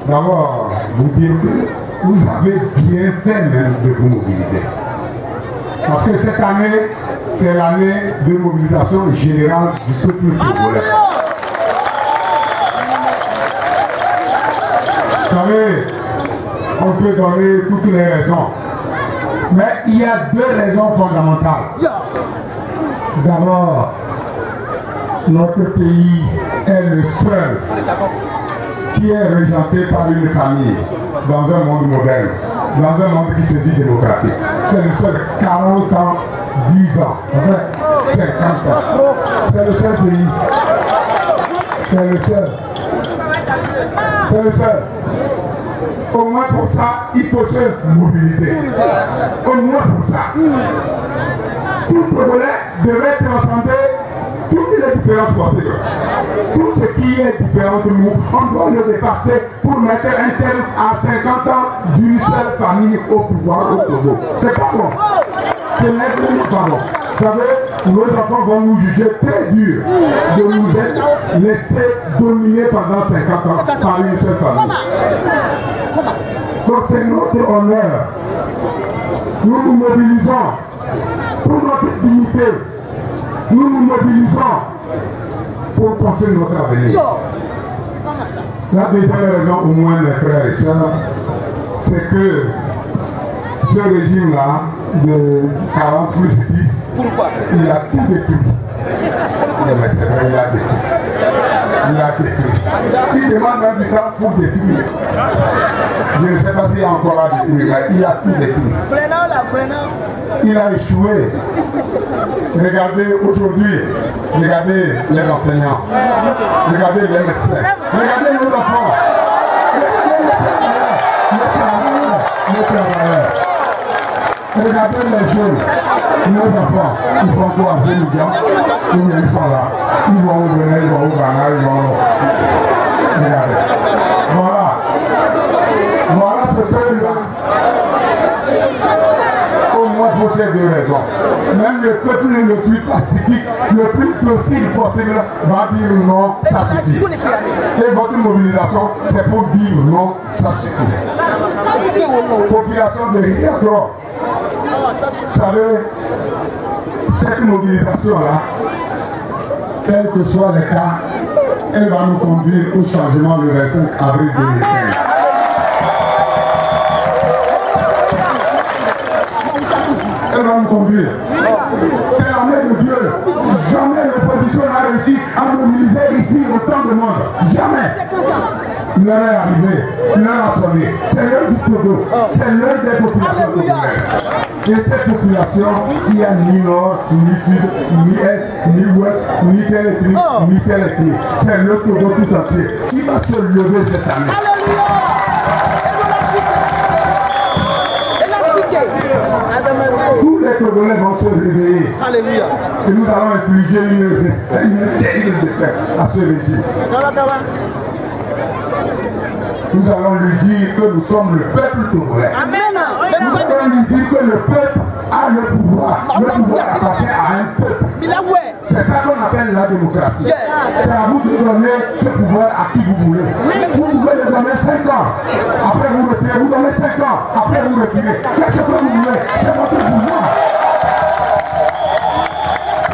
d'abord vous dire que vous avez bien fait même de vous mobiliser. Parce que cette année, c'est l'année de mobilisation générale du peuple congolais. Vous savez, on peut donner toutes les raisons. Mais il y a deux raisons fondamentales. D'abord, notre pays est le seul qui est regenté par une famille dans un monde moderne, dans un monde qui se dit démocratique. C'est le seul 40 ans, 10 ans, enfin 50 ans. C'est le seul pays. C'est le seul. C'est le seul. Au moins pour ça, il faut se mobiliser. Au moins pour ça. Tout Congolais devrait transcender toutes les différences possibles. Tout ce qui est différent de nous, on doit le dépasser pour mettre un terme à 50 ans d'une seule famille au pouvoir au Togo. C'est pas bon. Ce n'est pas bon. Vous savez, nos enfants vont nous juger très dur de nous être laissés dominer pendant 50 ans par une seule famille. Donc c'est notre honneur. Nous nous mobilisons pour notre dignité. Nous nous mobilisons pour construire notre avenir. La deuxième raison, au moins mes frères et sœurs, c'est que ce régime-là, de 40 plus 10, il a tout détruit. Mais c'est vrai, il a détruit. Il a détruit. Il demande même du temps pour détruire. Je ne sais pas s'il y a encore à détruire, mais il a tout détruit. Il a échoué. Regardez aujourd'hui, regardez les enseignants, regardez les médecins, regardez nos enfants, regardez les travailleurs, regardez les jeunes, nos enfants, ils font quoi à Zénigan, ils sont là, ils vont au Bénin, ils vont au Ghana, ils vont au... Regardez, voilà ce peuple-là. Au moins pour ces deux raisons. Même le peuple le plus pacifique, le plus docile possible va dire non, ça suffit. Et votre mobilisation, c'est pour dire non, ça suffit. Population de Riadro, vous savez, cette mobilisation-là, quel que soit le cas, elle va nous conduire au changement le 25 avril 2015. Elle va nous conduire. C'est la main de Dieu. Jamais l'opposition n'a réussi à mobiliser ici autant de monde. Jamais. L'heure est arrivée. L'heure a sonné. C'est l'heure du Togo. C'est l'heure des populations togolaises. Et cette population, il n'y a ni nord, ni sud, ni est, ni ouest, ni telle ethnie, ni telle ethnie. C'est le Togo tout entier qui va se lever cette année. Tous les Togolais vont se réveiller. Alléluia. Et nous allons infliger une terrible défaite à ce régime. Nous allons lui dire que nous sommes le peuple togolais. Amen. Nous allons lui dire que le peuple a le pouvoir. Le pouvoir appartient à un peuple. C'est ça qu'on appelle la démocratie. C'est à vous de donner ce pouvoir à qui vous voulez. Vous pouvez le donner 5 ans. Après vous retirez. Vous donnez 5 ans. Après vous retirez. Qu'est-ce que vous voulez? C'est votre pouvoir.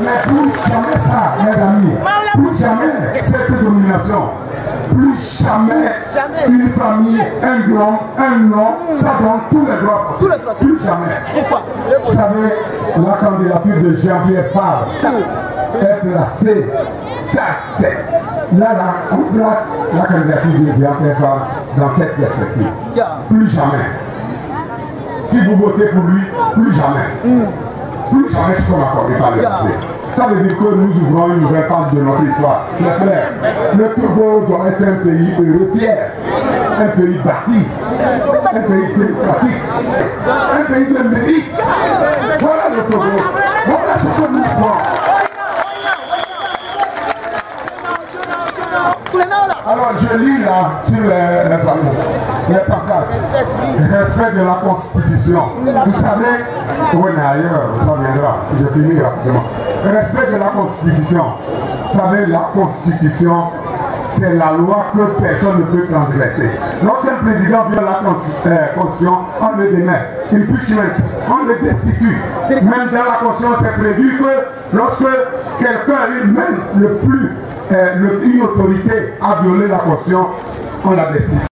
Mais plus jamais ça, mes amis. Plus jamais cette domination. Plus jamais une famille, un grand, un nom, ça donne tous les droits. Plus jamais. Pourquoi? Vous savez, la candidature de Jean-Pierre Favre est placée. Là, on place la candidature de Jean-Pierre Favre dans cette perspective. Plus jamais. Si vous votez pour lui, plus jamais. Plus jamais ce qu'on accorde par le passé. Ça veut dire que nous ouvrons une nouvelle page de notre histoire. Les frères, le Togo doit être un pays heureux, fier, un pays bâti, un pays démocratique, un pays de mérite. Voilà le Togo. Voilà ce que nous voulons. Alors je lis là sur les pancartes. Respect de la Constitution. Vous savez, oui mais ailleurs, ça viendra. Je finis rapidement. Respect de la Constitution. Vous savez, la Constitution, c'est la loi que personne ne peut transgresser. Lorsqu'un président viole la Constitution, on le démet, impeachment, on le destitue. Même dans la Constitution, c'est prévu que lorsque quelqu'un, même une autorité, a violé la Constitution, on la destitue.